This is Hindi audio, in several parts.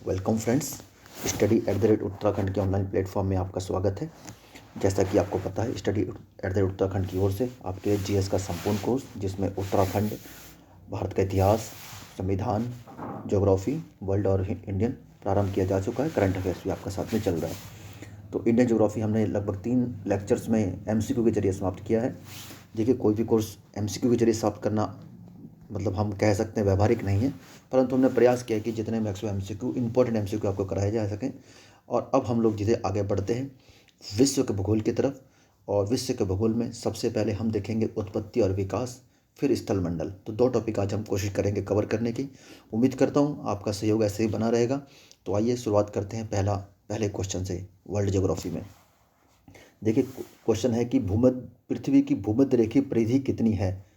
Welcome friends. Study at the rate Uttarakhand के ऑनलाइन प्लेटफॉर्म में आपका स्वागत है। जैसा कि आपको पता है, study at the rate Uttarakhand की ओर से आपके लिए जीएस का संपूर्ण कोर्स, जिसमें उत्तराखंड, भारत का इतिहास, संविधान, ज्योग्राफी, वर्ल्ड और इंडियन प्रारंभ किया जा चुका है। करंट अफेयर्स भी आपका साथ में चल रहा है। तो इंडियन ज्योग्राफी हमने लगभग 3 लेक्चर्स में एमसीक्यू के जरिए समाप्त किया है। देखिए, कोई भी कोर्स एमसीक्यू के जरिए समाप्त करना मतलब हम कह सकते हैं व्यवहारिक नहीं है, परंतु हमने प्रयास किया कि जितने मैक्सिमम एमसीक्यू, इंपॉर्टेंट एमसीक्यू आपको कराए जा सकें। और अब हम लोग जिसे आगे बढ़ते हैं विश्व के भूगोल की तरफ। और विश्व के भूगोल में सबसे पहले हम देखेंगे उत्पत्ति और विकास, फिर स्थलमंडल। तो 2 टॉपिक आज हम कोशिश करेंगे कवर करने की। उम्मीद करता हूँ आपका सहयोग ऐसे ही बना रहेगा। तो आइए शुरुआत करते हैं पहले क्वेश्चन से। वर्ल्ड ज्योग्राफी में देखिए, क्वेश्चन है कि पृथ्वी की भूमध्य रेखीय परिधि कितनी है।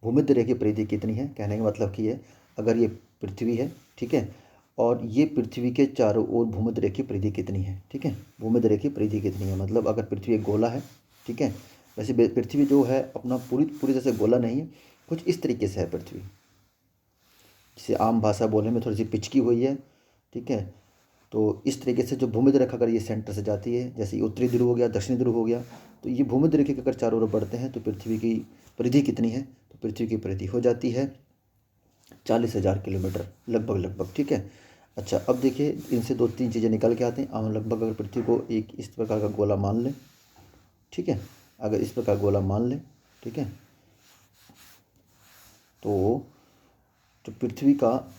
भूमध्य रेखीय परिधि कितनी है कहने का मतलब कि ये, अगर ये पृथ्वी है, ठीक है, और ये पृथ्वी के चारों ओर भूमध्य रेखीय परिधि कितनी है, ठीक है। भूमध्य रेखीय परिधि कितनी है मतलब अगर पृथ्वी एक गोला है, ठीक है। वैसे पृथ्वी जो है अपना पूरी पूरी तरह से गोला नहीं है, कुछ इस तरीके से है पृथ्वी, जिसे आम भाषा बोलने में थोड़ी सी पिचकी हुई है, ठीक है। तो इस तरीके से जो भूमध्य रेखा अगर ये सेंटर से जाती है, जैसे ये उत्तरी ध्रुव हो गया, दक्षिणी ध्रुव हो गया, तो ये भूमध्य रेखा अगर चारों ओर बढ़ते हैं तो पृथ्वी की परिधि कितनी है, तो पृथ्वी की परिधि हो जाती है 40,000 किलोमीटर लगभग, ठीक है। अच्छा, अब देखिए इनसे 2-3 चीज़ें निकल के आते हैं। हम लगभग अगर पृथ्वी को एक इस प्रकार का गोला मान लें, ठीक है, अगर इस प्रकार गोला मान लें, ठीक है, तो जो पृथ्वी का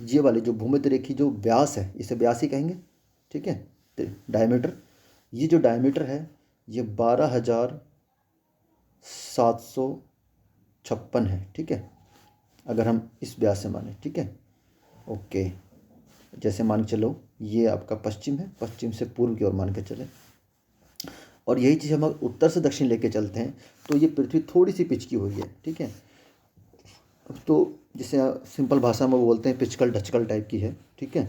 ये वाले जो भूमध्य रेखी जो व्यास है, इसे व्यास ही कहेंगे, ठीक है, डायमीटर। ये जो डायमीटर है ये 12,756 है, ठीक है, अगर हम इस व्यास से माने, ठीक है। ओके, जैसे मान के चलो ये आपका पश्चिम है, पश्चिम से पूर्व की ओर मान के चले, और यही चीज़ हम उत्तर से दक्षिण लेके चलते हैं तो ये पृथ्वी थोड़ी सी पिचकी हुई है, ठीक है। तो जिसे सिंपल भाषा में बोलते हैं पिचकल ढचकल टाइप की है, ठीक है।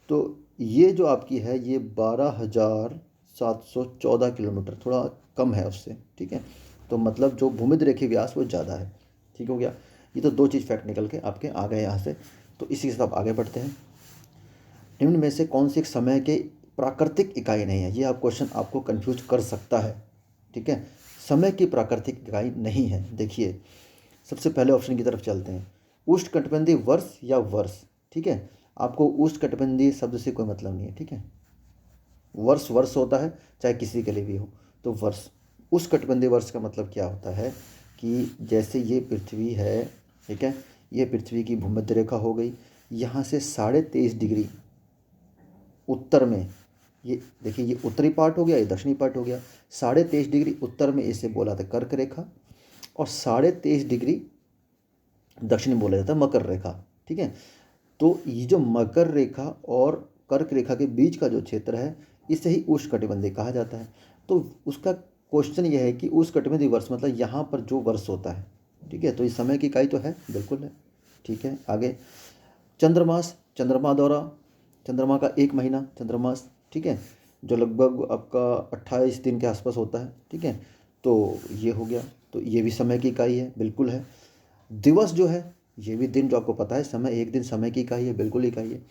तो ये जो आपकी है ये 12,714 किलोमीटर, थोड़ा कम है उससे, ठीक है। तो मतलब जो भूमध्य रेखीय व्यास वो ज़्यादा है, ठीक हो गया। ये तो 2 चीज़ फैक्ट निकल के आपके आ गए यहाँ से। तो इसी के साथ आगे बढ़ते हैं। निम्न में से कौन सी एक समय के प्राकृतिक इकाई नहीं है। ये आप क्वेश्चन आपको कंफ्यूज कर सकता है, ठीक है। समय की प्राकृतिक इकाई नहीं है। देखिए, सबसे पहले ऑप्शन की तरफ चलते हैं, उष्णकटिबंधीय वर्ष या वर्ष, ठीक है। आपको उष्णकटिबंधीय शब्द से कोई मतलब नहीं है, ठीक है। वर्ष वर्ष होता है, चाहे किसी के लिए भी हो, तो वर्ष। उष्णकटिबंधीय वर्ष का मतलब क्या होता है कि जैसे ये पृथ्वी है, ठीक है, ये पृथ्वी की भूमध्य रेखा हो गई, यहाँ से 23.5 डिग्री उत्तर में, ये देखिए ये उत्तरी पार्ट हो गया, ये दक्षिणी पार्ट हो गया। 23.5 डिग्री उत्तर में इसे बोला था कर्क रेखा, और 23.5 डिग्री दक्षिण बोला जाता है मकर रेखा, ठीक है। तो ये जो मकर रेखा और कर्क रेखा के बीच का जो क्षेत्र है, इसे ही उष्णकटिबंधीय कहा जाता है। तो उसका क्वेश्चन यह है कि उष्णकटिबंधीय वर्ष मतलब यहाँ पर जो वर्ष होता है, ठीक है। तो इस समय की इकाई तो है, बिल्कुल है, ठीक है। आगे चंद्रमास, चंद्रमा दौरा, चंद्रमा का 1 महीना चंद्रमास, ठीक है, जो लगभग आपका 28 दिन के आसपास होता है, ठीक है। तो ये हो गया, तो ये भी समय की इकाई है, बिल्कुल है। दिवस जो है ये भी दिन, जो आपको पता है समय, एक दिन समय की इकाई है, बिल्कुल इकाई है।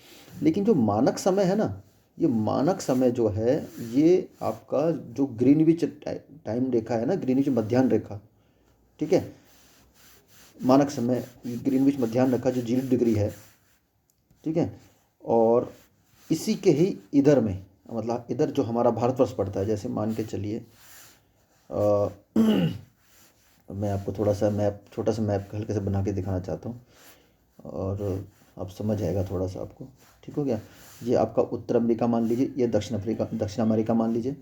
लेकिन जो मानक समय है ना, ये मानक समय जो है ये आपका जो ग्रीनविच टाइम रेखा है ना, ग्रीनविच मध्याह्न रेखा, ठीक है। मानक समय ग्रीनविच मध्याह्न रेखा जो 0 डिग्री है, ठीक है। और इसी के ही इधर में, मतलब इधर जो हमारा भारतवर्ष पड़ता है, जैसे मान के चलिए मैं आपको थोड़ा सा मैप, छोटा सा मैप हल्के से बना के दिखाना चाहता हूँ, और आप समझ आएगा थोड़ा सा आपको, ठीक हो गया। ये आपका उत्तर अमेरिका मान लीजिए, ये दक्षिण अमेरिका मान लीजिए,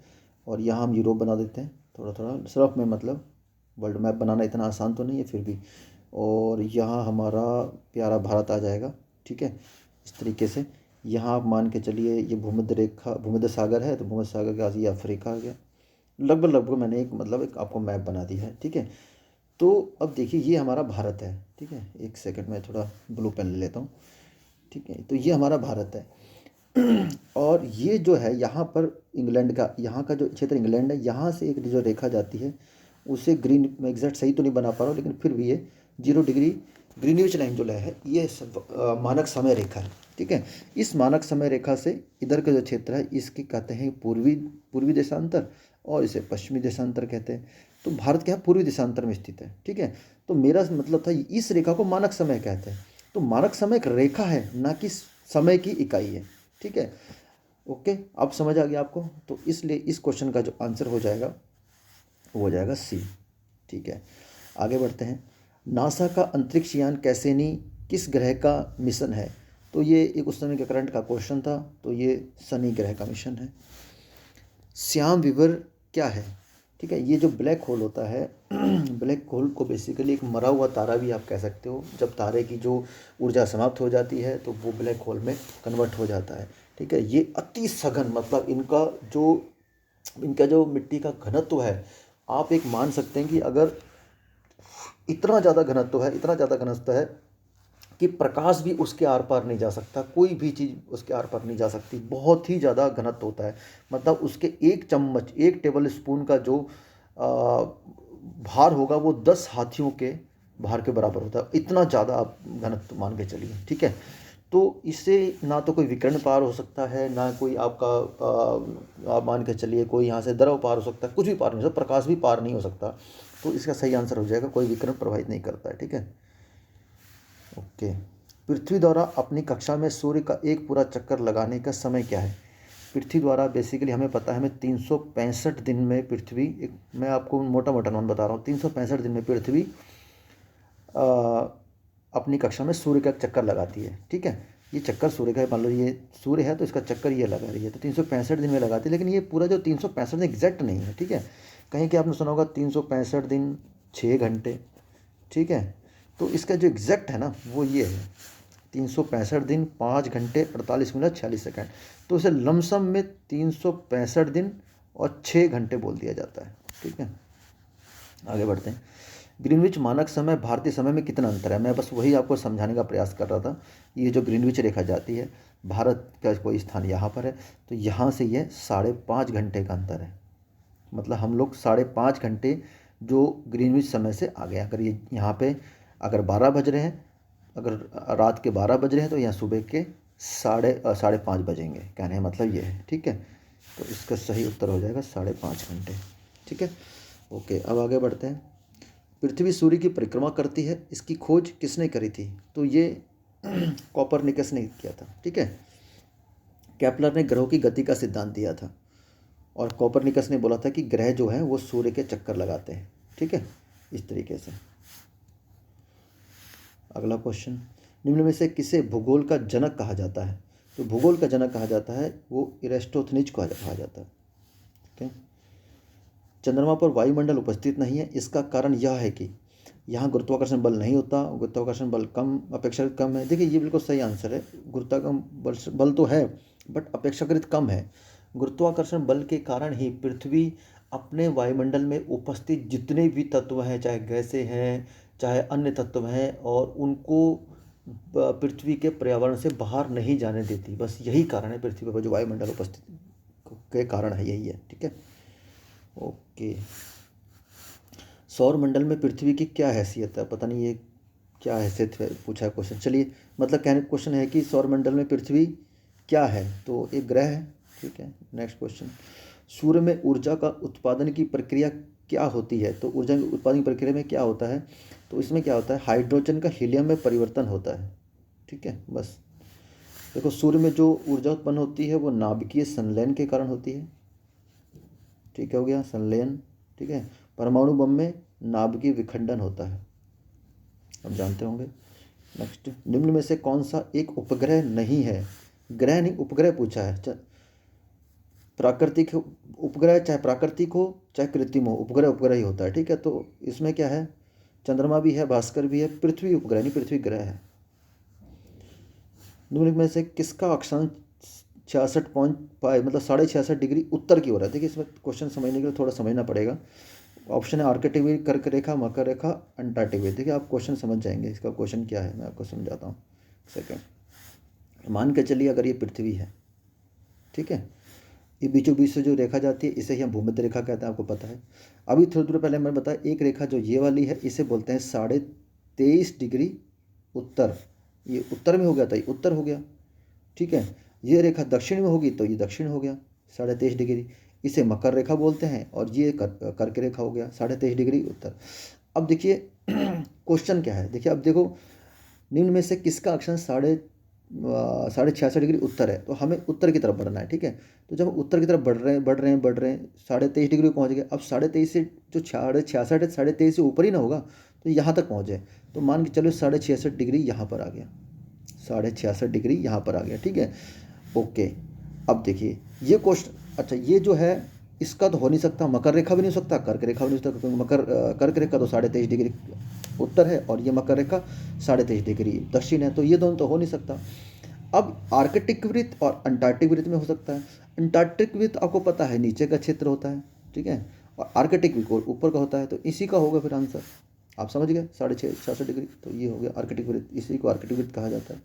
और यहाँ हम यूरोप बना देते हैं थोड़ा थोड़ा सिर्फ में, मतलब वर्ल्ड मैप बनाना इतना आसान तो नहीं है फिर भी। और यहाँ हमारा प्यारा भारत आ जाएगा, ठीक है, इस तरीके से। यहाँ आप मान के चलिए ये भूमध्य रेखा, भूमध्य सागर है, तो भूमध्य सागर के आगे ये अफ्रीका आ गया। लगभग मैंने एक मतलब एक आपको मैप बना दिया है, ठीक है। तो अब देखिए ये हमारा भारत है, ठीक है। एक सेकंड में थोड़ा ब्लू पेन ले लेता हूँ, ठीक है। तो ये हमारा भारत है और ये जो है यहाँ पर इंग्लैंड का, यहाँ का जो क्षेत्र इंग्लैंड है, यहाँ से एक जो रेखा जाती है उसे ग्रीन, मैं एग्जैक्ट सही तो नहीं बना पा रहा हूँ लेकिन फिर भी ये 0 डिग्री ग्रीनविच लाइन जो है ये मानक समय रेखा है, ठीक है। इस मानक समय रेखा से इधर का जो क्षेत्र है इसकी कहते हैं पूर्वी देशांतर, और इसे पश्चिमी देशांतर कहते हैं। तो भारत क्या है, पूर्वी देशांतर में स्थित है, ठीक है। तो मेरा मतलब था इस रेखा को मानक समय कहते हैं। तो मानक समय एक रेखा है, ना कि समय की इकाई है, ठीक है। ओके, अब समझ आ गया आपको। तो इसलिए इस क्वेश्चन का जो आंसर हो जाएगा वो हो जाएगा सी, ठीक है। आगे बढ़ते हैं। नासा का अंतरिक्ष यान कैसेनी किस ग्रह का मिशन है? तो ये एक उस समय के करंट का क्वेश्चन था, तो ये शनि ग्रह का मिशन है। श्याम विवर क्या है? ठीक है, ये जो ब्लैक होल होता है ब्लैक होल को बेसिकली एक मरा हुआ तारा भी आप कह सकते हो। जब तारे की जो ऊर्जा समाप्त हो जाती है तो वो ब्लैक होल में कन्वर्ट हो जाता है, ठीक है। ये अति सघन, मतलब इनका जो मिट्टी का घनत्व है, आप एक मान सकते हैं कि अगर इतना ज़्यादा घनत्व है कि प्रकाश भी उसके आर पार नहीं जा सकता, कोई भी चीज़ उसके आर पार नहीं जा सकती। बहुत ही ज़्यादा घनत्व होता है, मतलब उसके एक चम्मच, एक टेबल स्पून का जो भार होगा वो 10 हाथियों के भार के बराबर होता है। इतना ज़्यादा आप घनत्व मान के चलिए, ठीक है। तो इससे ना तो कोई विकिरण पार हो सकता है, ना कोई आपका आप मान के चलिए कोई यहाँ से द्रव पार हो सकता है, कुछ भी पार नहीं हो सकता, प्रकाश भी पार नहीं हो सकता। तो इसका सही आंसर हो जाएगा कोई विकिरण प्रभावित नहीं करता है, ठीक है। ओके, पृथ्वी द्वारा अपनी कक्षा में सूर्य का एक पूरा चक्कर लगाने का समय क्या है? पृथ्वी द्वारा बेसिकली हमें पता है, हमें 365 दिन में पृथ्वी, एक मैं आपको मोटा मोटा नॉन बता रहा हूँ, 365 दिन में पृथ्वी अपनी कक्षा में सूर्य का चक्कर लगाती है, ठीक है। ये चक्कर सूर्य का, मान लो ये सूर्य है तो इसका चक्कर ये लगा रही है, तो 365 दिन में लगाती है। लेकिन ये पूरा जो 365 दिन एग्जैक्ट नहीं है, ठीक है। कहीं कि आपने सुना होगा 365 दिन 6 घंटे, ठीक है। तो इसका जो एग्जैक्ट है ना वो ये है 365 दिन 5 घंटे 48 मिनट 46 सेकंड। तो इसे लमसम में 365 दिन और 6 घंटे बोल दिया जाता है, ठीक है। आगे बढ़ते हैं। ग्रीनविच मानक समय भारतीय समय में कितना अंतर है? मैं बस वही आपको समझाने का प्रयास कर रहा था। ये जो ग्रीनविच रेखा जाती है, भारत का कोई स्थान यहाँ पर है, तो यहाँ से ये 5.5 घंटे का अंतर है। मतलब हम लोग 5.5 घंटे जो ग्रीनविच समय से आगे, अगर ये यहाँ पे अगर 12 बज रहे हैं, अगर रात के 12 बज रहे हैं तो यहाँ सुबह के 5:30 बजेंगे, कहने का मतलब ये है, ठीक है। तो इसका सही उत्तर हो जाएगा 5.5 घंटे, ठीक है। ओके, अब आगे बढ़ते हैं। पृथ्वी सूर्य की परिक्रमा करती है, इसकी खोज किसने करी थी? तो ये कॉपरनिकस ने किया था, ठीक है। केपलर ने ग्रहों की गति का सिद्धांत दिया था, और कॉपरनिकस ने बोला था कि ग्रह जो हैं वो सूर्य के चक्कर लगाते हैं, ठीक है, इस तरीके से। अगला क्वेश्चन, निम्न में से किसे भूगोल का जनक कहा जाता है? तो भूगोल का जनक कहा जाता है वो इरेस्टोथनीज को कहा जाता है, ठीक है। चंद्रमा पर वायुमंडल उपस्थित नहीं है, इसका कारण यह है कि यहाँ गुरुत्वाकर्षण बल नहीं होता, गुरुत्वाकर्षण बल कम, अपेक्षाकृत कम है। देखिए ये बिल्कुल सही आंसर है, गुरुत्वाकर्षण बल तो है बट अपेक्षाकृत कम है। गुरुत्वाकर्षण बल के कारण ही पृथ्वी अपने वायुमंडल में उपस्थित जितने भी तत्व हैं, चाहे गैसें हैं चाहे अन्य तत्व हैं, और उनको पृथ्वी के पर्यावरण से बाहर नहीं जाने देती। बस यही कारण है, पृथ्वी पर जो वायुमंडल उपस्थित के कारण है, यही है, ठीक है। ओके, सौर मंडल में पृथ्वी की क्या हैसियत है? पता नहीं ये क्या हैसियत है, पूछा है क्वेश्चन। चलिए, मतलब कहने क्वेश्चन है कि सौर मंडल में पृथ्वी क्या है, तो एक ग्रह है, ठीक है। नेक्स्ट क्वेश्चन, सूर्य में ऊर्जा का उत्पादन की प्रक्रिया क्या होती है? तो ऊर्जा की उत्पादन की प्रक्रिया में क्या होता है? तो इसमें क्या होता है, हाइड्रोजन का हीलियम में परिवर्तन होता है, ठीक है। बस देखो, सूर्य में जो ऊर्जा उत्पन्न होती है वो नाभिकीय संलयन के कारण होती है, ठीक हो गया, संलयन, ठीक है। परमाणु बम में नाभिकीय विखंडन होता है, अब जानते होंगे। नेक्स्ट, निम्न में से कौन सा एक उपग्रह नहीं है? ग्रह नहीं, उपग्रह पूछा है। प्राकृतिक उपग्रह, चाहे प्राकृतिक हो चाहे कृत्रिम हो, उपग्रह उपग्रह ही होता है, ठीक है। तो इसमें क्या है, चंद्रमा भी है, भास्कर भी है, पृथ्वी उपग्रह नहीं, पृथ्वी ग्रह है। निम्न में से किसका अक्षांश 66.5 मतलब 66.5 डिग्री उत्तर की ओर है? देखिए इसमें क्वेश्चन समझने के लिए थोड़ा समझना पड़ेगा। ऑप्शन है आर्कटिक कर्क रेखा, मकर रेखा, अंटार्कटिक। देखिए आप क्वेश्चन समझ जाएंगे, इसका क्वेश्चन क्या है मैं आपको समझाता हूँ। सेकंड, मान के चलिए अगर ये पृथ्वी है, ठीक है, ये बीचों बीच से जो रेखा जाती है इसे ही हम भूमध्य रेखा कहते हैं, आपको पता है। अभी थोड़ी देर पहले मैंने बताया एक रेखा जो ये वाली है इसे बोलते हैं 23.5 डिग्री उत्तर, ये उत्तर में हो गया था, ये उत्तर हो गया, ठीक है। ये रेखा दक्षिण में होगी तो ये दक्षिण हो गया 23.5 डिग्री, इसे मकर रेखा बोलते हैं। और ये कर्क रेखा हो गया 23.5 डिग्री उत्तर। अब देखिए क्वेश्चन क्या है, देखिए अब देखो निम्न में से किसका अक्षांश 66.5 डिग्री उत्तर है, तो हमें उत्तर की तरफ बढ़ना है, ठीक है। तो जब हम उत्तर की तरफ बढ़ रहे हैं 23.5 डिग्री पहुंच गए। अब 23.5 से जो 66 है 23.5 से ऊपर ही ना होगा, तो यहाँ तक पहुँच जाए। तो मान के चलो 66.5 डिग्री यहाँ पर आ गया, 66.5 डिग्री यहाँ पर आ गया, ठीक है, ओके। अब देखिए ये क्वेश्चन, अच्छा ये जो है इसका तो हो नहीं सकता, मकर रेखा भी नहीं हो सकता, कर्क रेखा भी नहीं हो सकता, क्योंकि कर्क रेखा तो 23.5 डिग्री उत्तर है और ये मकर रेखा 23.5 डिग्री दक्षिण है, तो ये दोनों तो हो नहीं सकता। अब आर्कटिक वृत्त और अंटार्कटिक वृत्त में हो सकता है। अंटार्कटिक वृत्त आपको पता है नीचे का क्षेत्र होता है, ठीक है, और आर्कटिक वृत्त ऊपर का होता है, तो इसी का होगा फिर आंसर। आप समझ गए 66 डिग्री, तो ये हो गया आर्कटिक वृत्त, इसी को आर्कटिक वृत्त कहा जाता है।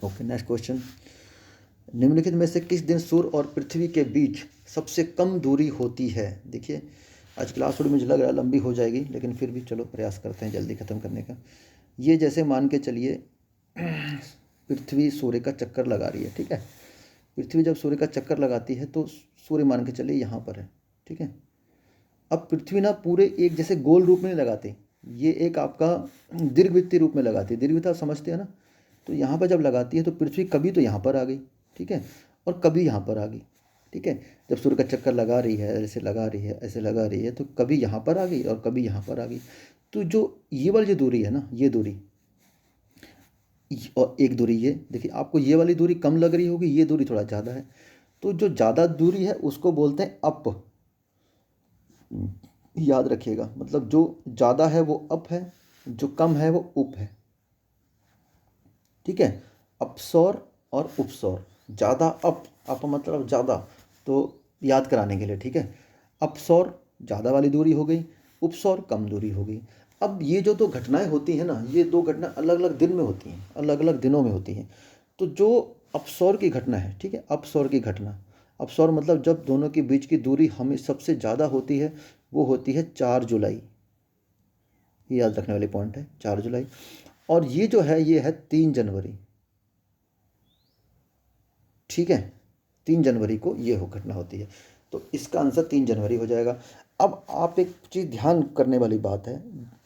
Okay, next question. निम्नलिखित में से किस दिन सूर्य और पृथ्वी के बीच सबसे कम दूरी होती है? देखिए आज क्लास थोड़ी मुझे लग रहा है लंबी हो जाएगी, लेकिन फिर भी चलो प्रयास करते हैं जल्दी ख़त्म करने का। ये जैसे मान के चलिए पृथ्वी सूर्य का चक्कर लगा रही है, ठीक है। पृथ्वी जब सूर्य का चक्कर लगाती है तो सूर्य मान के चलिए यहाँ पर है, ठीक है। अब पृथ्वी ना पूरे एक जैसे गोल रूप में नहीं लगाती, ये एक आपका दीर्घवृत्तीय रूप में लगाती है। दीर्घवृत्त आप समझते हैं ना, तो यहाँ पर जब लगाती है तो पृथ्वी कभी तो यहाँ पर आ गई, ठीक है, और कभी यहाँ पर आ गई, ठीक है। जब सूर्य का चक्कर लगा रही है, ऐसे लगा रही है, ऐसे लगा रही है, तो कभी यहाँ पर आ गई और कभी यहाँ पर आ गई। तो जो ये वाली जो दूरी है ना, ये दूरी और एक दूरी ये देखिए, आपको ये वाली दूरी कम लग रही होगी, ये दूरी थोड़ा ज़्यादा है। तो जो ज़्यादा दूरी है उसको बोलते हैं अप, याद रखिएगा। मतलब जो ज़्यादा है वो अप है, जो कम है वो उप है, ठीक है। अपसौर और उपसौर, ज़्यादा अप मतलब ज़्यादा, तो याद कराने के लिए, ठीक है। अपसौर ज़्यादा वाली दूरी हो गई, उपसौर कम दूरी हो गई। अब ये जो दो घटनाएं होती हैं ना, ये दो घटना अलग अलग दिन में होती हैं, अलग अलग दिनों में होती हैं। तो जो अपसौर की घटना है, ठीक है, अपसौर की घटना, अपसौर मतलब जब दोनों के बीच की दूरी हमें सबसे ज़्यादा होती है, वो होती है 4 जुलाई। ये याद रखने वाली पॉइंट है, 4 जुलाई। और ये जो है ये है 3 जनवरी, ठीक है, 3 जनवरी को ये हो घटना होती है। तो इसका आंसर 3 जनवरी हो जाएगा। अब आप एक चीज़ ध्यान करने वाली बात है,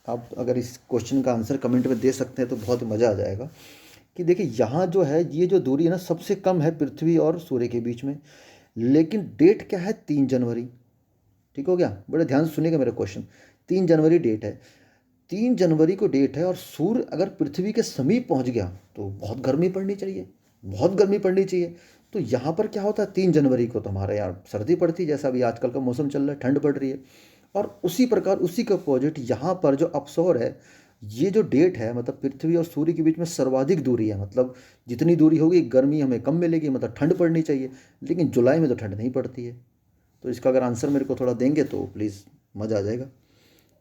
आप अगर इस क्वेश्चन का आंसर कमेंट में दे सकते हैं तो बहुत मज़ा आ जाएगा। कि देखिए यहाँ जो है ये जो दूरी है ना सबसे कम है पृथ्वी और सूर्य के बीच में, लेकिन डेट क्या है 3 जनवरी, ठीक हो गया। बड़े ध्यान से सुनिएगा मेरा क्वेश्चन, 3 जनवरी डेट है, 3 जनवरी को डेट है, और सूर्य अगर पृथ्वी के समीप पहुंच गया तो बहुत गर्मी पड़नी चाहिए, बहुत गर्मी पड़नी चाहिए। तो यहाँ पर क्या होता है 3 जनवरी को तो हमारे यहाँ सर्दी पड़ती है, जैसा अभी आजकल का मौसम चल रहा है, ठंड पड़ रही है। और उसी प्रकार उसी का अपोजिट यहाँ पर जो अपसौर है, ये जो डेट है मतलब पृथ्वी और सूर्य के बीच में सर्वाधिक दूरी है, मतलब जितनी दूरी होगी गर्मी हमें कम मिलेगी, मतलब ठंड पड़नी चाहिए, लेकिन जुलाई में तो ठंड नहीं पड़ती है। तो इसका अगर आंसर मेरे को थोड़ा देंगे तो प्लीज़ मज़ा आ जाएगा,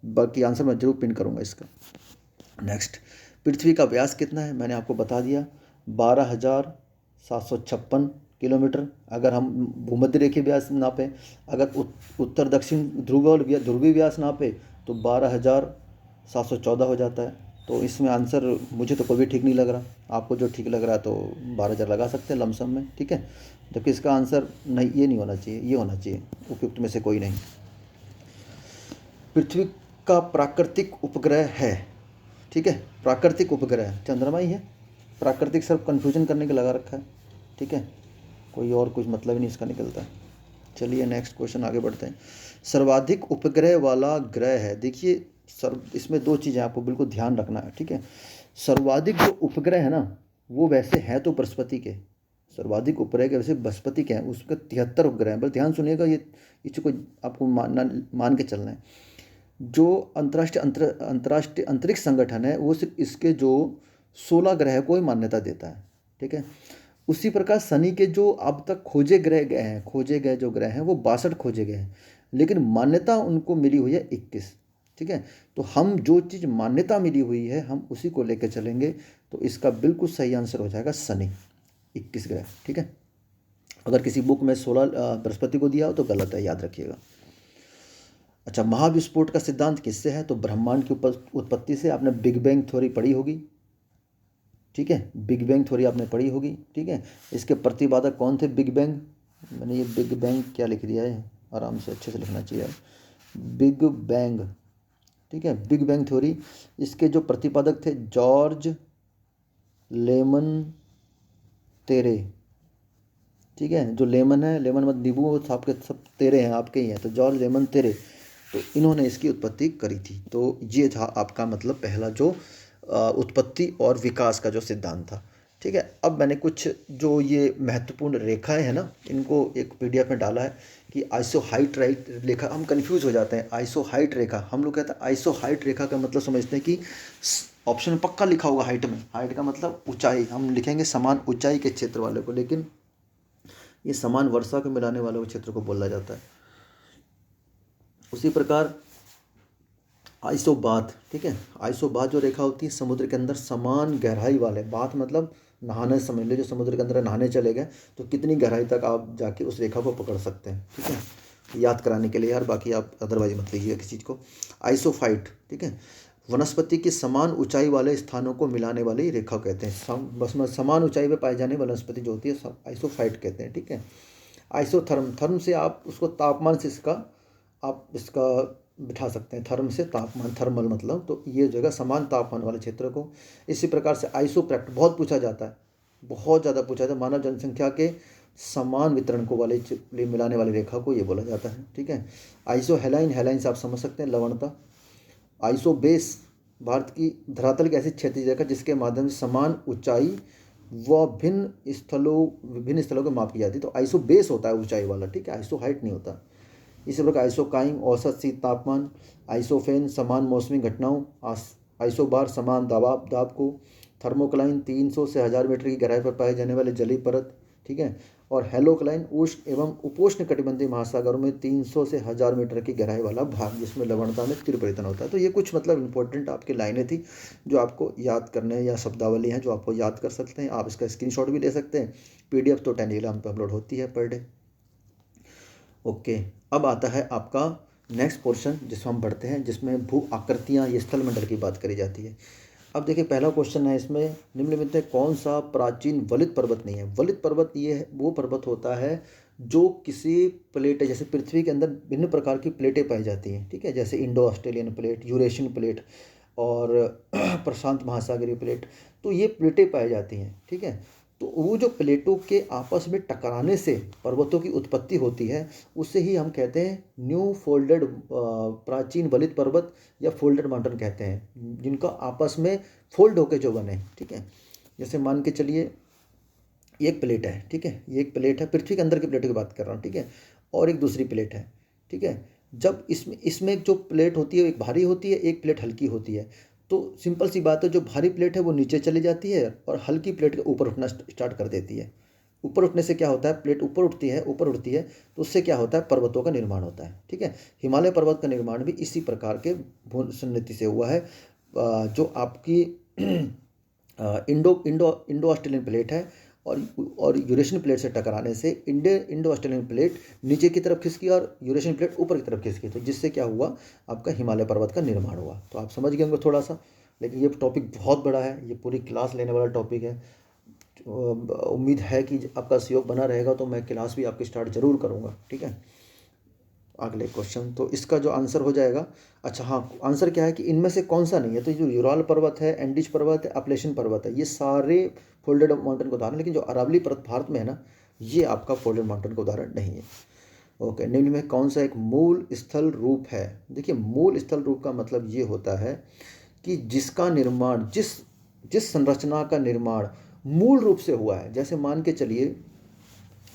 बाकी आंसर मैं जरूर पिन करूँगा इसका। नेक्स्ट, पृथ्वी का व्यास कितना है मैंने आपको बता दिया, 12,756 किलोमीटर। अगर हम भूमध्य रेखीय व्यास नापें, अगर उत्तर दक्षिण ध्रुवीय व्यास नापें तो 12,714 हो जाता है। तो इसमें आंसर मुझे तो कोई भी ठीक नहीं लग रहा, आपको जो ठीक लग रहा है तो 12,000 लगा सकते हैं लमसम में, ठीक है। जबकि इसका आंसर नहीं, ये नहीं होना चाहिए, ये होना चाहिए, उपयुक्त में से कोई नहीं। पृथ्वी का प्राकृतिक उपग्रह है, ठीक है, प्राकृतिक उपग्रह चंद्रमा ही है, प्राकृतिक सिर्फ कन्फ्यूजन करने के लगा रखा है, ठीक है, कोई और कुछ मतलब ही नहीं इसका निकलता। चलिए नेक्स्ट क्वेश्चन आगे बढ़ते हैं। सर्वाधिक उपग्रह वाला ग्रह है, देखिए इसमें दो चीज़ें आपको बिल्कुल ध्यान रखना है, ठीक है। सर्वाधिक जो उपग्रह है ना वो वैसे है तो बृहस्पति के, सर्वाधिक उपग्रह के वैसे बृहस्पति के हैं, उसके 73 उपग्रह हैं। बस ध्यान सुनिएगा, ये चीज़ को आपको मान के चलना है। जो अंतर्राष्ट्रीय अंतरिक्ष संगठन है वो सिर्फ इसके जो 16 ग्रह को ही मान्यता देता है, ठीक है। उसी प्रकार शनि के जो अब तक खोजे गए जो ग्रह हैं वो 62 खोजे गए हैं, लेकिन मान्यता उनको मिली हुई है 21, ठीक है। तो हम जो चीज़ मान्यता मिली हुई है हम उसी को लेकर चलेंगे, तो इसका बिल्कुल सही आंसर हो जाएगा शनि, 21 ग्रह, ठीक है। अगर किसी बुक में 16 बृहस्पति को दिया हो तो गलत है, याद रखिएगा। अच्छा, महाविस्फोट का सिद्धांत किससे है? तो ब्रह्मांड की उत्पत्ति से। आपने बिग बैंग थ्योरी पढ़ी होगी, ठीक है, बिग बैंग थ्योरी आपने पढ़ी होगी, ठीक है। इसके प्रतिपादक कौन थे? Big bang. मैंने ये बिग बैंग क्या लिख दिया है, आराम से अच्छे से लिखना चाहिए, बिग बैंग, ठीक है, बिग बैंग थ्योरी। इसके जो प्रतिपादक थे जॉर्ज लेमन तेरे, ठीक है। जो लेमन है, लेमन मत नींबू, वो आपके सब तेरे हैं, आपके ही हैं, तो जॉर्ज लेमन तेरे, तो इन्होंने इसकी उत्पत्ति करी थी। तो ये था आपका मतलब पहला जो उत्पत्ति और विकास का जो सिद्धांत था, ठीक है। अब मैंने कुछ जो ये महत्वपूर्ण रेखाएं हैं ना, इनको एक पीडीएफ में डाला है कि आइसोहाइट रेखा। हम कंफ्यूज हो जाते हैं, आइसोहाइट रेखा, हम लोग कहते हैं आइसोहाइट रेखा का मतलब समझते हैं कि ऑप्शन में पक्का लिखा होगा हाइट में, हाइट का मतलब ऊंचाई, हम लिखेंगे समान ऊंचाई के क्षेत्र वाले को, लेकिन ये समान वर्षा को मिलाने वाले क्षेत्र को बोला जाता है। उसी प्रकार आइसोबाथ, ठीक है, आइसोबाथ जो रेखा होती है समुद्र के अंदर समान गहराई वाले, बाथ मतलब नहाने समझ लो, जो समुद्र के अंदर नहाने चले गए तो कितनी गहराई तक आप जाके उस रेखा को पकड़ सकते हैं, ठीक है, याद कराने के लिए यार, बाकी आप अदरवाइज मत लीजिए किसी चीज़ को। आइसोफाइट, ठीक है, वनस्पति की समान ऊंचाई वाले स्थानों को मिलाने वाली रेखा कहते हैं। बस में समान ऊंचाई पर पाई जाने वनस्पति जो होती है आइसोफाइट कहते हैं, ठीक है। आइसोथर्म, थर्म से आप उसको तापमान से आप इसका बिठा सकते हैं, थर्म से तापमान, थर्मल मतलब, तो ये जगह समान तापमान वाले क्षेत्र को। इसी प्रकार से आइसोप्रेक्ट बहुत पूछा जाता है, बहुत ज़्यादा पूछा जाता है, मानव जनसंख्या के समान वितरण को वाले मिलाने वाली रेखा को ये बोला जाता है, ठीक है। आइसो हेलाइन, हेलाइन से आप समझ सकते हैं लवणता। आइसोबेस, भारत की धरातल की ऐसी क्षैतिज रेखा जिसके माध्यम से समान ऊंचाई व विभिन्न स्थलों को माप की जाती है, तो आइसोबेस होता है ऊंचाई वाला, ठीक है, आइसो हाइट नहीं होता। इसी प्रकार आइसोकाइम औसत शीत तापमान, आइसोफेन समान मौसमी घटनाओं, आइसोबार समान दाब को, थर्मोक्लाइन 300 से 1000 मीटर की गहराई पर पाए जाने वाले जलीय परत, ठीक है, और हेलोक्लाइन उष्ण एवं उपोष्ण कटिबंधीय महासागरों में 300 से 1000 मीटर की गहराई वाला भाग जिसमें लवणता में तीव्र परिवर्तन होता है। तो ये कुछ मतलब इंपॉर्टेंट आपकी लाइनें थी जो आपको याद करने, या शब्दावली हैं जो आपको याद कर सकते हैं। आप इसका स्क्रीनशॉट भी ले सकते हैं। पीडीएफ तो टेलीग्राम पर अपलोड होती है पर डे। ओके, अब आता है आपका नेक्स्ट पोर्शन जिसमें हम बढ़ते हैं, जिसमें भू आकृतियाँ ये स्थल मंडल की बात करी जाती है। अब देखिए पहला क्वेश्चन है इसमें, निम्नलिखित में कौन सा प्राचीन वलित पर्वत नहीं है? वलित पर्वत ये वो पर्वत होता है जो किसी प्लेट, जैसे पृथ्वी के अंदर भिन्न प्रकार की प्लेटें पाई जाती हैं, ठीक है, जैसे Indo Australian plate, Eurasian plate और प्रशांत महासागरीय प्लेट, तो ये प्लेटें पाई जाती हैं, ठीक है। तो वो जो प्लेटों के आपस में टकराने से पर्वतों की उत्पत्ति होती है, उसे ही हम कहते हैं न्यू फोल्डेड प्राचीन वलित पर्वत या फोल्डेड माउंटेन कहते हैं, जिनका आपस में फोल्ड होकर जो बने, ठीक है। जैसे मान के चलिए एक प्लेट है, ठीक है, ये एक प्लेट है, पृथ्वी के अंदर की प्लेटों की बात कर रहा हूँ, ठीक है, और एक दूसरी प्लेट है, ठीक है। जब इसमें जो प्लेट होती है एक भारी होती है, एक प्लेट हल्की होती है, तो सिंपल सी बात है, जो भारी प्लेट है वो नीचे चली जाती है और हल्की प्लेट के ऊपर उठना स्टार्ट कर देती है। ऊपर उठने से क्या होता है, प्लेट ऊपर उठती है, ऊपर उठती है, तो उससे क्या होता है, पर्वतों का निर्माण होता है, ठीक है। हिमालय पर्वत का निर्माण भी इसी प्रकार के भू सन्निधि से हुआ है। जो आपकी Indo Indo Indo Australian plate है और यूरेशियन प्लेट से टकराने से इंडो ऑस्ट्रेलियन प्लेट नीचे की तरफ खिसकी और यूरेशियन प्लेट ऊपर की तरफ खिसकी, तो जिससे क्या हुआ, आपका हिमालय पर्वत का निर्माण हुआ। तो आप समझ गए होंगे थोड़ा सा, लेकिन ये टॉपिक बहुत बड़ा है, ये पूरी क्लास लेने वाला टॉपिक है। उम्मीद है कि आपका सहयोग बना रहेगा, तो मैं क्लास भी आपकी स्टार्ट जरूर करूँगा, ठीक है। अगले क्वेश्चन, तो इसका जो आंसर हो जाएगा, अच्छा हाँ, आंसर क्या है कि इनमें से कौन सा नहीं है, तो जो यूराल पर्वत है, एंडीज पर्वत है, अपलेशन पर्वत है, ये सारे फोल्डेड माउंटेन का उदाहरण, लेकिन जो अरावली पर्वत भारत में है ना, ये आपका फोल्डेड माउंटेन का उदाहरण नहीं है। ओके, निम्न में कौन सा एक मूल स्थल रूप है? देखिए मूल स्थल रूप का मतलब ये होता है कि जिसका निर्माण, जिस संरचना का निर्माण मूल रूप से हुआ है। जैसे मान के चलिए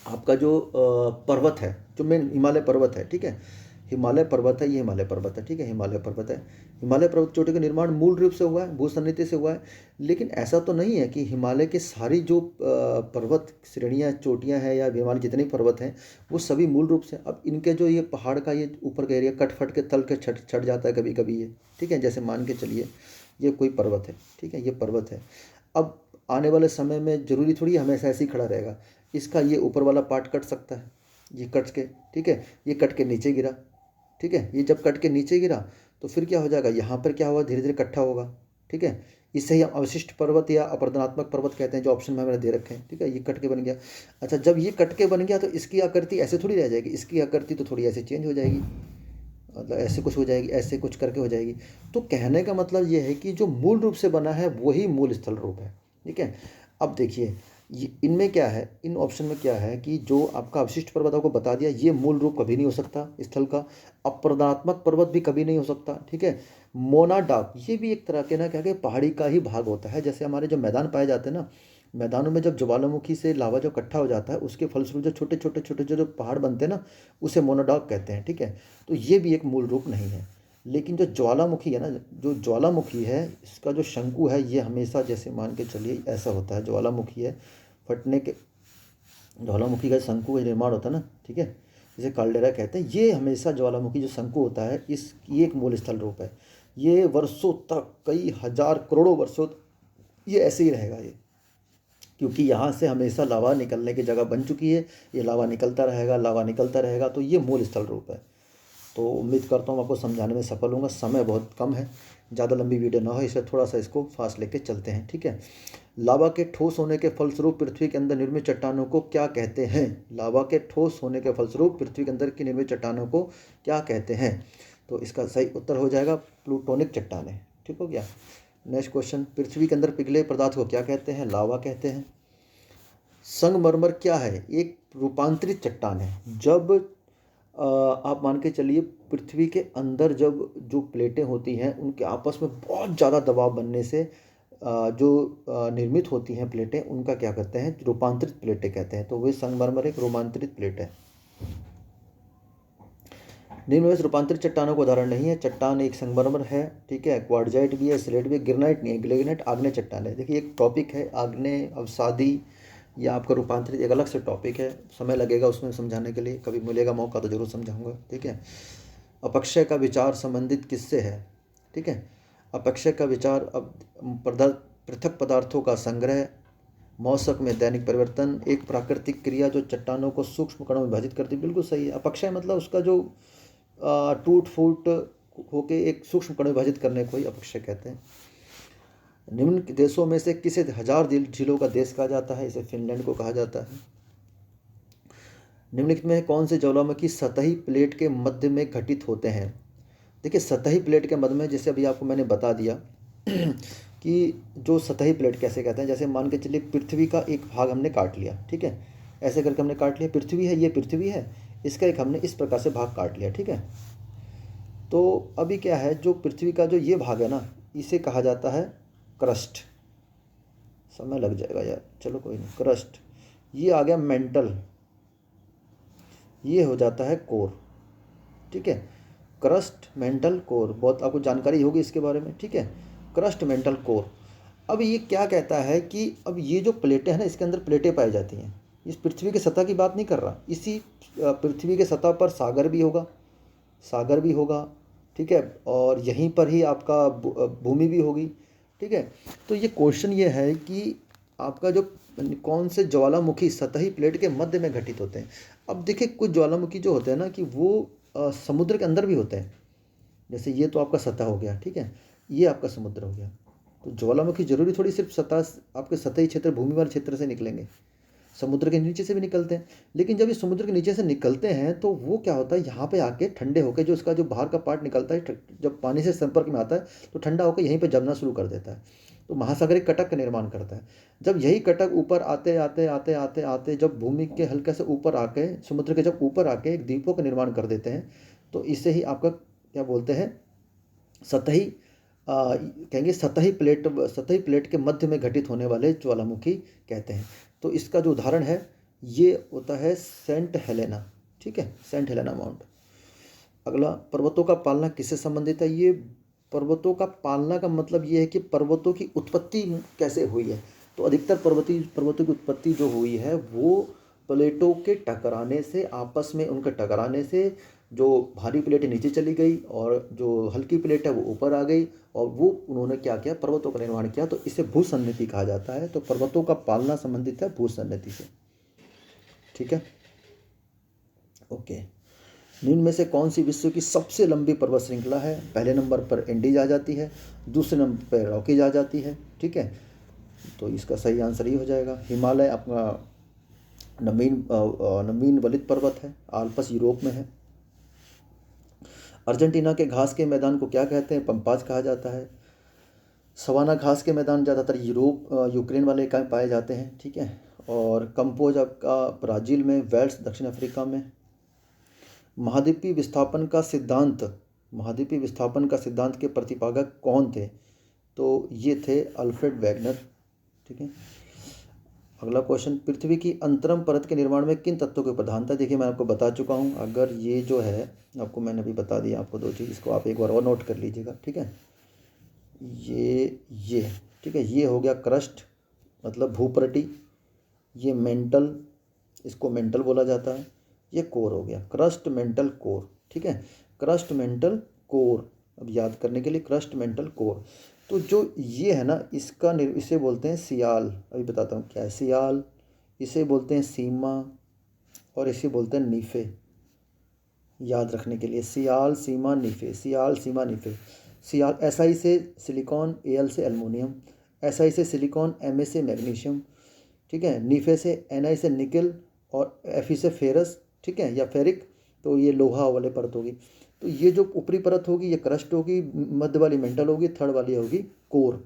आपका जो पर्वत है, जो मेन हिमालय पर्वत है, ठीक है, हिमालय पर्वत है, ये हिमालय पर्वत है, ठीक है, हिमालय पर्वत है। हिमालय पर्वत चोटी का निर्माण मूल रूप से हुआ है, भूसन्निधि से हुआ है, लेकिन ऐसा तो नहीं है कि हिमालय के सारी जो पर्वत श्रेणियाँ, चोटियाँ हैं या हिमालय जितने पर्वत हैं वो सभी मूल रूप से, अब इनके जो ये पहाड़ का ये ऊपर का एरिया कट फट के तल के छट जाता है कभी कभी ये, ठीक है। जैसे मान के चलिए ये कोई पर्वत है, ठीक है, ये पर्वत है। अब आने वाले समय में जरूरी थोड़ी हमेशा ऐसे ही खड़ा रहेगा, इसका ये ऊपर वाला पार्ट कट सकता है, ये कट के, ठीक है, ये कट के नीचे गिरा, ठीक है। ये जब कट के नीचे गिरा तो फिर क्या हो जाएगा, यहाँ पर क्या होगा, धीरे धीरे इकट्ठा होगा, ठीक है। इससे ही हम अवशिष्ट पर्वत या अपरदनात्मक पर्वत कहते हैं, जो ऑप्शन में मैंने दे रखे हैं, ठीक है। ये कट के बन गया। अच्छा, जब ये कट के बन गया तो इसकी आकृति ऐसे थोड़ी रह जाएगी, इसकी आकृति तो थोड़ी ऐसे चेंज हो जाएगी, मतलब ऐसे कुछ हो जाएगी, ऐसे कुछ करके हो जाएगी। तो कहने का मतलब ये है कि जो मूल रूप से बना है वही मूल स्थल रूप है, ठीक है। अब देखिए ये इनमें क्या है, इन ऑप्शन में क्या है कि जो आपका अवशिष्ट पर्वत आपको बता दिया, ये मूल रूप कभी नहीं हो सकता स्थल का। अपरदनात्मक पर्वत भी कभी नहीं हो सकता, ठीक है। मोनाडाक ये भी एक तरह के ना क्या कि पहाड़ी का ही भाग होता है। जैसे हमारे जो मैदान पाए जाते हैं ना, मैदानों में जब ज्वालामुखी से लावा जो इकट्ठा हो जाता है, उसके फलस्वरूप जो छोटे छोटे छोटे जो पहाड़ बनते हैं ना, उसे मोनोडॉक कहते हैं, ठीक है। तो ये भी एक मूल रूप नहीं है। लेकिन जो ज्वालामुखी है ना, जो ज्वालामुखी है, इसका जो शंकु है, ये हमेशा जैसे मान के चलिए ऐसा होता है, ज्वालामुखी है फटने के, ज्वालामुखी का शंकु का निर्माण होता है ना, ठीक है, जिसे काल्डेरा कहते हैं। ये हमेशा ज्वालामुखी जो शंकु होता है, ये एक मूल स्थल रूप है। ये वर्षों तक, कई हजार करोड़ों वर्षों ये ऐसे ही रहेगा ये, क्योंकि यहाँ से हमेशा लावा निकलने की जगह बन चुकी है। ये लावा निकलता रहेगा, लावा निकलता रहेगा, तो ये मूल स्थल रूप है। तो उम्मीद करता हूँ आपको समझाने में सफल होऊंगा। समय बहुत कम है, ज़्यादा लंबी वीडियो ना हो, इसलिए थोड़ा सा इसको फास्ट लेके चलते हैं, ठीक है। लावा के ठोस होने के फलस्वरूप पृथ्वी के अंदर निर्मित चट्टानों को क्या कहते हैं? लावा के ठोस होने के फलस्वरूप पृथ्वी के अंदर की निर्मित चट्टानों को क्या कहते हैं? तो इसका सही उत्तर हो जाएगा प्लूटोनिक चट्टानें, ठीक हो गया। नेक्स्ट क्वेश्चन, पृथ्वी के अंदर पिघले पदार्थ को क्या कहते हैं? लावा कहते हैं। संगमरमर क्या है? एक रूपांतरित चट्टान है। जब आप मान के चलिए पृथ्वी के अंदर जब जो प्लेटें होती हैं, उनके आपस में बहुत ज़्यादा दबाव बनने से जो निर्मित होती हैं प्लेटें, उनका क्या कहते हैं? रूपांतरित प्लेटें कहते हैं। तो वे संगमरमर एक रूपांतरित प्लेट है। निम्न में से रूपांतरित चट्टानों का उदाहरण नहीं है। चट्टान एक संगमरमर है, ठीक है, क्वार्टजाइट भी है, स्लेट भी है, गिरनाइट नहीं है। ग्लेगनाइट आग्नेय चट्टान है। देखिए एक टॉपिक है आग्नेय अवसादी या आपका रूपांतरित, एक अलग से टॉपिक है, समय लगेगा उसमें समझाने के लिए, कभी मिलेगा मौका तो जरूर समझाऊंगा, ठीक है। अपक्षय का विचार संबंधित किससे है? ठीक है, अपक्षय का विचार अब पृथक पदार्थों का संग्रह, मौसक में दैनिक परिवर्तन, एक प्राकृतिक क्रिया जो चट्टानों को सूक्ष्म कणों में विभाजित करती है। बिल्कुल सही है। अपक्षय मतलब उसका जो टूट फूट होके एक सूक्ष्म कण विभाजित करने को ही अपक्षय कहते हैं। निम्न देशों में से किसे हजार झीलों का देश कहा जाता है? इसे फिनलैंड को कहा जाता है। निम्नलिखित में कौन से ज्वालामुखी सतही प्लेट के मध्य में घटित होते हैं? देखिए सतही प्लेट के मध्य में, जैसे अभी आपको मैंने बता दिया कि जो सतही प्लेट कैसे कहते हैं, जैसे मान के चलिए पृथ्वी का एक भाग हमने काट लिया, ठीक है, ऐसे करके हमने काट लिया, पृथ्वी है, ये पृथ्वी है, इसका एक हमने इस प्रकार से भाग काट लिया, ठीक है। तो अभी क्या है, जो पृथ्वी का जो ये भाग है ना, इसे कहा जाता है क्रस्ट। समय लग जाएगा यार, चलो कोई नहीं। क्रस्ट, ये आ गया मेंटल, ये हो जाता है कोर, ठीक है। क्रस्ट, मेंटल, कोर, बहुत आपको जानकारी होगी इसके बारे में, ठीक है। Crust, mental, core. अब ये क्या कहता है कि अब ये जो प्लेटें हैं ना, इसके अंदर प्लेटें पाई जाती हैं। इस पृथ्वी की सतह की बात नहीं कर रहा, इसी पृथ्वी के सतह पर सागर भी होगा, सागर भी होगा, ठीक है, और यहीं पर ही आपका भूमि भी होगी, ठीक है। तो ये क्वेश्चन ये है कि आपका जो कौन से ज्वालामुखी सतही प्लेट के मध्य में घटित होते हैं। अब देखिए कुछ ज्वालामुखी जो होते हैं ना कि वो समुद्र के अंदर भी होते हैं। जैसे ये तो आपका सतह हो गया, ठीक है, ये आपका समुद्र हो गया। तो ज्वालामुखी जरूरी थोड़ी सिर्फ सतह, आपके सतही क्षेत्र, भूमि वाले क्षेत्र से निकलेंगे, समुद्र के नीचे से भी निकलते हैं। लेकिन जब ये समुद्र के नीचे से निकलते हैं तो वो क्या होता है, यहाँ पे आके ठंडे होकर, जो इसका जो बाहर का पार्ट निकलता है, जब पानी से संपर्क में आता है तो ठंडा होकर यहीं पे जमना शुरू कर देता है। तो महासागर एक कटक का निर्माण करता है। जब यही कटक ऊपर आते आते आते आते आते जब भूमि के हल्के से ऊपर आके, समुद्र के जब ऊपर आके एक द्वीपों का निर्माण कर देते हैं, तो इसे ही आपका क्या बोलते हैं, सतही कहेंगे, सतही प्लेट के मध्य में घटित होने वाले ज्वालामुखी कहते हैं। तो इसका जो उदाहरण है ये होता है सेंट हेलेना, ठीक है, सेंट हेलेना माउंट। अगला, पर्वतों का पालना किससे संबंधित है? ये पर्वतों का पालना का मतलब ये है कि पर्वतों की उत्पत्ति कैसे हुई है। तो अधिकतर पर्वतों की उत्पत्ति जो हुई है वो प्लेटों के टकराने से, आपस में उनके टकराने से जो भारी प्लेट नीचे चली गई और जो हल्की प्लेट है वो ऊपर आ गई, और वो उन्होंने क्या किया, पर्वतों का निर्माण किया। तो इसे भूसन्निधि कहा जाता है। तो पर्वतों का पालना संबंधित है भूसन्निधि से, ठीक है, ओके। निम्न में से कौन सी विश्व की सबसे लंबी पर्वत श्रृंखला है? पहले नंबर पर एंडीज आ जाती है, दूसरे नंबर पर रॉकीज आ जाती है, ठीक है। तो इसका सही आंसर ये हो जाएगा। हिमालय अपना नवीन वलित पर्वत है, आल्प्स यूरोप में है। अर्जेंटीना के घास के मैदान को क्या कहते हैं? पंपाज कहा जाता है। सवाना घास के मैदान ज़्यादातर यूक्रेन वाले इलाके में पाए जाते हैं, ठीक है। और कंपोज आपका ब्राज़ील में, वेल्स दक्षिण अफ्रीका में। महाद्वीपीय विस्थापन का सिद्धांत के प्रतिपादक कौन थे? तो ये थे अल्फ्रेड वेगनर, ठीक है। अगला क्वेश्चन, पृथ्वी की अंतरम परत के निर्माण में किन तत्वों की प्रधानता? देखिए मैं आपको बता चुका हूँ। अगर ये जो है आपको मैंने अभी बता दिया आपको दो चीज़, इसको आप एक बार और नोट कर लीजिएगा, ठीक है। ये ठीक है, ये हो गया क्रस्ट मतलब भूपरटी, ये मेंटल, इसको मेंटल बोला जाता है। ये कोर हो गया, क्रस्ट मेंटल कोर, ठीक है। क्रस्ट मेंटल कोर, अब याद करने के लिए क्रस्ट मेंटल कोर। तो जो ये है ना, इसे बोलते हैं सियाल। अभी बताता हूँ क्या है सियाल। इसे बोलते हैं सीमा और इसे बोलते हैं नीफे। याद रखने के लिए सियाल, सीमा, नीफे, सियाल, सीमा, नीफे। सियाल SI से सिलिकॉन, AL से एल्युमिनियम, SI से सिलिकॉन, Ma से मैग्नीशियम, ठीक है। नीफे से Ni से निकल और Fe से फेरस, ठीक है, या फेरिक। तो ये लोहा वाले परत होगी। तो ये जो ऊपरी परत होगी ये क्रस्ट होगी, मध्य वाली मेंटल होगी, थर्ड वाली होगी कोर,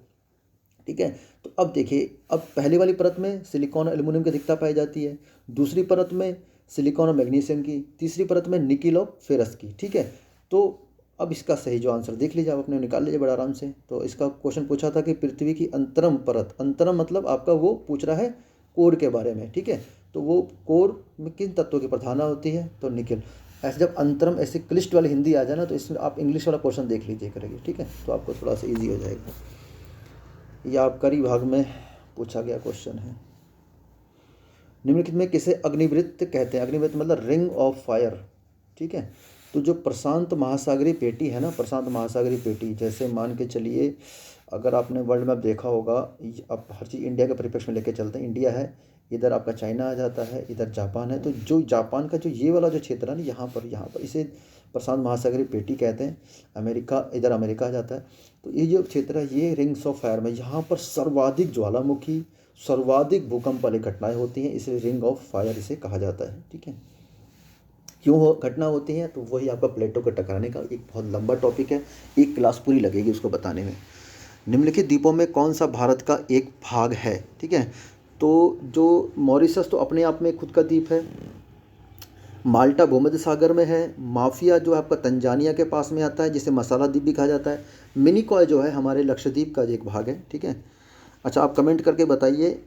ठीक है। तो अब देखिए, अब पहले वाली परत में सिलिकॉन और एल्युमिनियम की अधिकता पाई जाती है, दूसरी परत में सिलिकॉन और मैग्नीशियम की, तीसरी परत में निकिल और फेरस की, ठीक है। तो अब इसका सही जो आंसर देख लीजिए, आप अपने निकाल लीजिए बड़ा आराम से। तो इसका क्वेश्चन पूछा था कि पृथ्वी की अंतरम परत, अंतरम मतलब आपका वो पूछ रहा है कोर के बारे में, ठीक है। तो वो कोर में किन तत्वों की प्रधानता होती है? तो निकिल। ऐसे जब अंतरम ऐसे क्लिष्ट वाली हिंदी आ जाए ना, तो इसमें आप इंग्लिश वाला क्वेश्चन देख लीजिए करेंगे, ठीक है। तो आपको थोड़ा सा ईजी हो जाएगा। यह आबकारी विभाग में पूछा गया क्वेश्चन है। निम्नलिखित में किसे अग्निवृत्त कहते हैं? अग्निवृत्त मतलब रिंग ऑफ फायर, ठीक है। तो जो प्रशांत महासागरीय पेटी है ना, प्रशांत महासागरीय पेटी, जैसे मान के चलिए अगर आपने वर्ल्ड मैप देखा होगा, आप हर चीज़ इंडिया के परिप्रेक्ष्य में लेके चलते हैं। इंडिया है, इधर आपका चाइना आ जाता है, इधर जापान है। तो जो जापान का जो ये वाला जो क्षेत्र है ना, यहाँ पर इसे प्रशांत महासागरीय पेटी कहते हैं। अमेरिका, इधर अमेरिका आ जाता है। तो ये जो क्षेत्र है ये रिंग्स ऑफ फायर में, यहाँ पर सर्वाधिक ज्वालामुखी, सर्वाधिक भूकंप वाली घटनाएं होती हैं, इसलिए रिंग ऑफ फायर इसे कहा जाता है, ठीक है। क्यों घटना होती है? तो वही आपका प्लेटों के टकराने का एक बहुत लंबा टॉपिक है, एक क्लास पूरी लगेगी उसको बताने में। निम्नलिखित द्वीपों में कौन सा भारत का एक भाग है? ठीक है, तो जो मॉरिशस तो अपने आप में खुद का द्वीप है, माल्टा भूमध्य सागर में है, माफिया जो है आपका तंजानिया के पास में आता है जिसे मसाला द्वीप भी कहा जाता है, मिनिकॉय जो है हमारे लक्षद्वीप का एक भाग है, ठीक है। अच्छा, आप कमेंट करके बताइए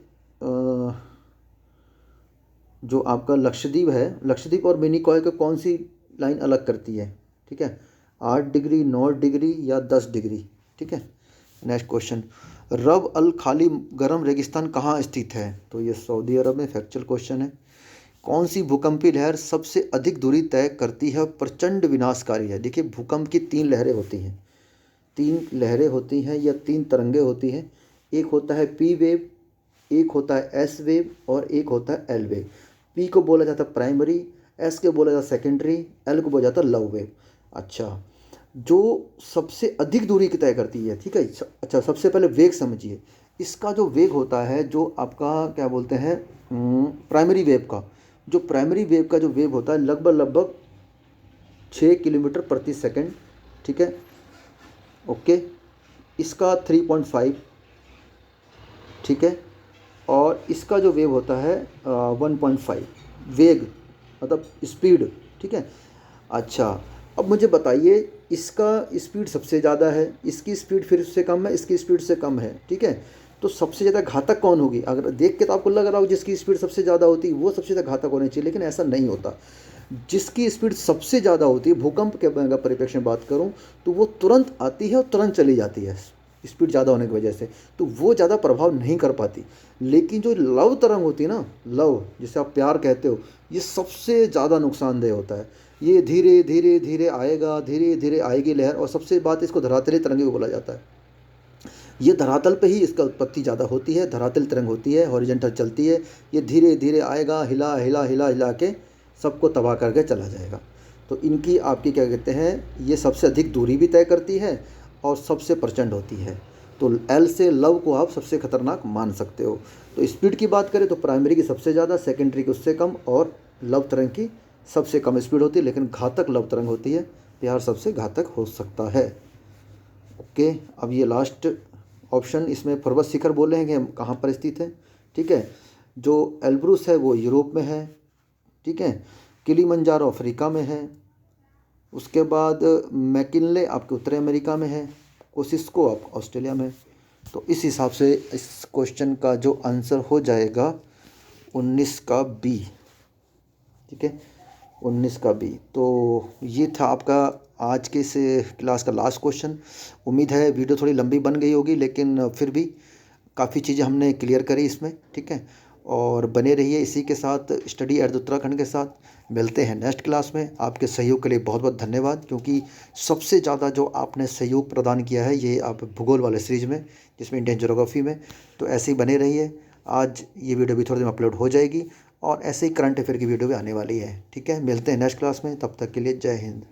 जो आपका लक्षद्वीप है, लक्षद्वीप और मिनिकॉय को कौन सी लाइन अलग करती है? ठीक है, 8 डिग्री, 9 डिग्री या 10 डिग्री, ठीक है। नेक्स्ट क्वेश्चन, रब अल खाली गर्म रेगिस्तान कहाँ स्थित है? तो ये सऊदी अरब में, फैक्चुअल क्वेश्चन है। कौन सी भूकंपीय लहर सबसे अधिक दूरी तय करती है, प्रचंड विनाशकारी है? देखिए, भूकंप की 3 लहरें होती हैं, 3 लहरें होती हैं या 3 तरंगे होती हैं। एक होता है P वेव, एक होता है S वेव और एक होता है L वेव। P को बोला जाता है प्राइमरी, S को बोला जाता है सेकेंडरी, L को बोला जाता है लव वेव। अच्छा, जो सबसे अधिक दूरी की तय करती है, ठीक है। अच्छा, सबसे पहले वेग समझिए। इसका जो वेग होता है, जो आपका क्या बोलते हैं, प्राइमरी वेव का, जो प्राइमरी वेव का जो वेग होता है लगभग 6 किलोमीटर प्रति सेकंड, ठीक है, ओके। इसका 3.5, ठीक है, और इसका जो वेव होता है 1.5, वेग मतलब स्पीड, ठीक है। अच्छा, अब मुझे बताइए, इसका स्पीड सबसे ज़्यादा है, इसकी स्पीड फिर उससे कम है, इसकी स्पीड से कम है, ठीक है। तो सबसे ज़्यादा घातक कौन होगी? अगर देख के तो आपको लग रहा हो जिसकी स्पीड सबसे ज़्यादा होती है वो सबसे ज़्यादा घातक होनी चाहिए, लेकिन ऐसा नहीं होता। जिसकी स्पीड सबसे ज़्यादा होती है, भूकंप के अगर परिप्रेक्ष्य में बात करूँ, तो वो तुरंत आती है और तुरंत चली जाती है स्पीड ज़्यादा होने की वजह से, तो वो ज़्यादा प्रभाव नहीं कर पाती। लेकिन जो लव तरंग होती है ना, लव जिसे आप प्यार कहते हो, ये सबसे ज़्यादा नुकसानदेह होता है। ये धीरे धीरे धीरे आएगा, धीरे धीरे आएगी लहर, और सबसे बात इसको धरातली तरंगे को बोला जाता है। ये धरातल पे ही इसका उत्पत्ति ज़्यादा होती है, धरातल तरंग होती है, हॉरिजॉन्टल चलती है। ये धीरे धीरे आएगा, हिला हिला हिला हिला के सबको तबाह करके चला जाएगा। तो इनकी आपकी क्या कहते हैं, ये सबसे अधिक दूरी भी तय करती है और सबसे प्रचंड होती है। तो एल से लव को आप सबसे खतरनाक मान सकते हो। तो स्पीड की बात करें तो प्राइमरी की सबसे ज़्यादा, सेकेंडरी की उससे कम, और लव तरंग की सबसे कम स्पीड होती है, लेकिन घातक लव तरंग होती है। प्यार सबसे घातक हो सकता है। ओके, अब ये लास्ट ऑप्शन, इसमें पर्वत शिखर बोले हैं कि हम कहाँ पर स्थित है। ठीक है, जो एल्ब्रुस है वो यूरोप में है। ठीक है, किलिमंजारो अफ्रीका में है। उसके बाद मैकिनले आपके उत्तरी अमेरिका में है। कोसिस्को आप ऑस्ट्रेलिया में। तो इस हिसाब से इस क्वेश्चन का जो आंसर हो जाएगा 19 का बी। ठीक है, 19 का बी। तो ये था आपका आज के इस क्लास का लास्ट क्वेश्चन। उम्मीद है वीडियो थोड़ी लंबी बन गई होगी, लेकिन फिर भी काफ़ी चीज़ें हमने क्लियर करी इसमें। ठीक है, और बने रहिए इसी के साथ, स्टडी एट द उत्तराखंड के साथ। मिलते हैं नेक्स्ट क्लास में। आपके सहयोग के लिए बहुत बहुत धन्यवाद, क्योंकि सबसे ज़्यादा जो आपने सहयोग प्रदान किया है ये आप भूगोल वाले सीरीज में, जिसमें इंडियन ज्योग्राफी में। तो ऐसे ही बने रहिए। आज ये वीडियो भी थोड़ी देर में अपलोड हो जाएगी, और ऐसे ही करंट अफेयर की वीडियो भी आने वाली है। ठीक है, मिलते हैं नेक्स्ट क्लास में। तब तक के लिए जय हिंद।